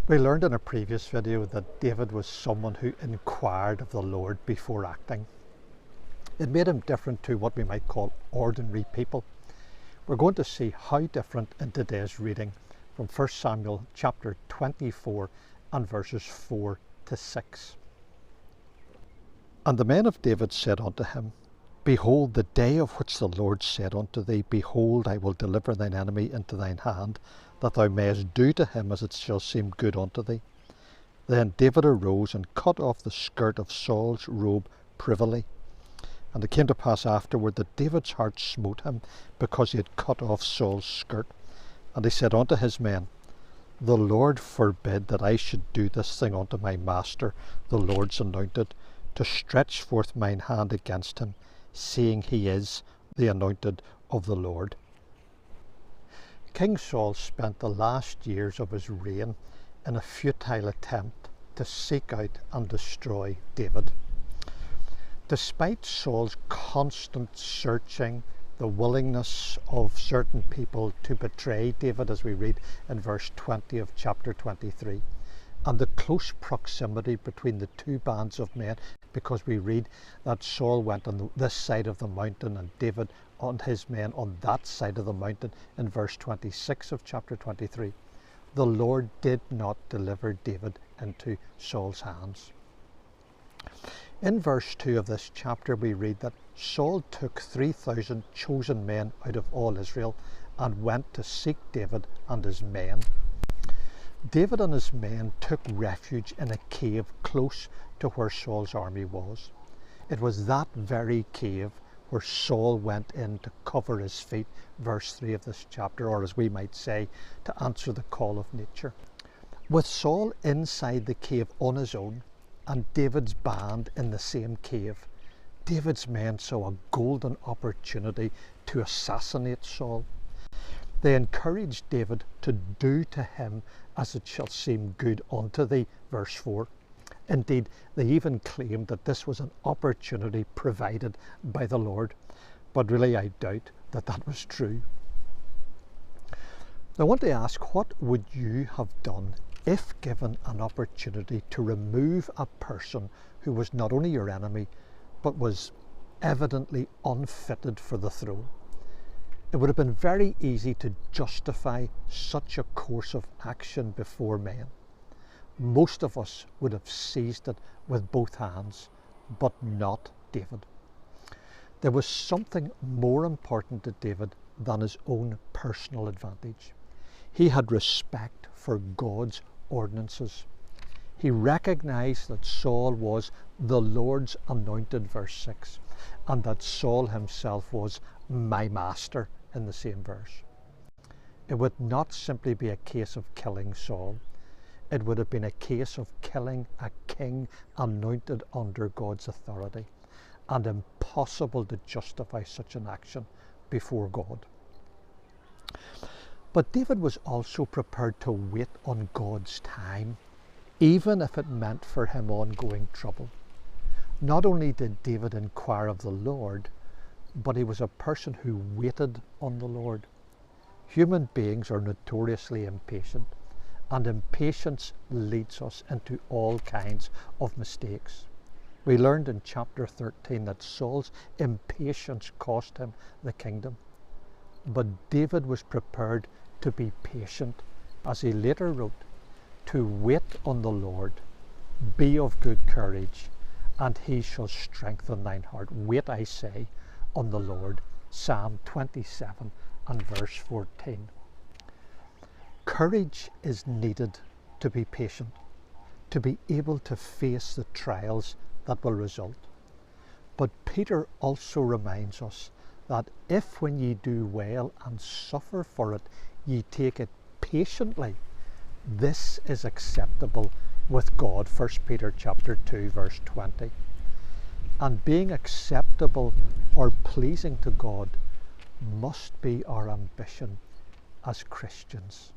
We learned in a previous video that David was someone who inquired of the Lord before acting. It made him different to what we might call ordinary people. We're going to see how different in today's reading from 1 Samuel chapter 24 and verses 4 to 6. And the men of David said unto him, Behold, the day of which the Lord said unto thee, Behold, I will deliver thine enemy into thine hand, that thou mayest do to him as it shall seem good unto thee. Then David arose and cut off the skirt of Saul's robe privily. And it came to pass afterward that David's heart smote him, because he had cut off Saul's skirt. And he said unto his men, The Lord forbid that I should do this thing unto my master, the Lord's anointed, to stretch forth mine hand against him, seeing he is the anointed of the Lord. King Saul spent the last years of his reign in a futile attempt to seek out and destroy David. Despite Saul's constant searching, the willingness of certain people to betray David, as we read in verse 20 of chapter 23, and the close proximity between the two bands of men, because we read that Saul went on this side of the mountain and David and his men on that side of the mountain in verse 26 of chapter 23. The Lord did not deliver David into Saul's hands. In verse 2 of this chapter we read that Saul took 3,000 chosen men out of all Israel and went to seek David and his men. David and his men took refuge in a cave close to where Saul's army was. It was that very cave where Saul went in to cover his feet, verse 3 of this chapter, or as we might say, to answer the call of nature. With Saul inside the cave on his own, and David's band in the same cave, David's men saw a golden opportunity to assassinate Saul. They encouraged David to do to him as it shall seem good unto thee, verse 4. Indeed, they even claimed that this was an opportunity provided by the Lord, but really I doubt that that was true. I want to ask, what would you have done if given an opportunity to remove a person who was not only your enemy, but was evidently unfitted for the throne? It would have been very easy to justify such a course of action before men. Most of us would have seized it with both hands, but not David. There was something more important to David than his own personal advantage. He had respect for God's ordinances. He recognized that Saul was the Lord's anointed, verse 6, and that Saul himself was my master in the same verse. It would not simply be a case of killing Saul. It would have been a case of killing a king anointed under God's authority, and impossible to justify such an action before God. But David was also prepared to wait on God's time, even if it meant for him ongoing trouble. Not only did David inquire of the Lord, but he was a person who waited on the Lord. Human beings are notoriously impatient, and impatience leads us into all kinds of mistakes. We learned in chapter 13 that Saul's impatience cost him the kingdom. But David was prepared to be patient, as he later wrote, to wait on the Lord, be of good courage, and he shall strengthen thine heart. Wait, I say, on the Lord. Psalm 27 and verse 14. Courage is needed to be patient, to be able to face the trials that will result. But Peter also reminds us that if when ye do well and suffer for it, ye take it patiently, this is acceptable with God, 1 Peter chapter 2 verse 20. And being acceptable or pleasing to God must be our ambition as Christians.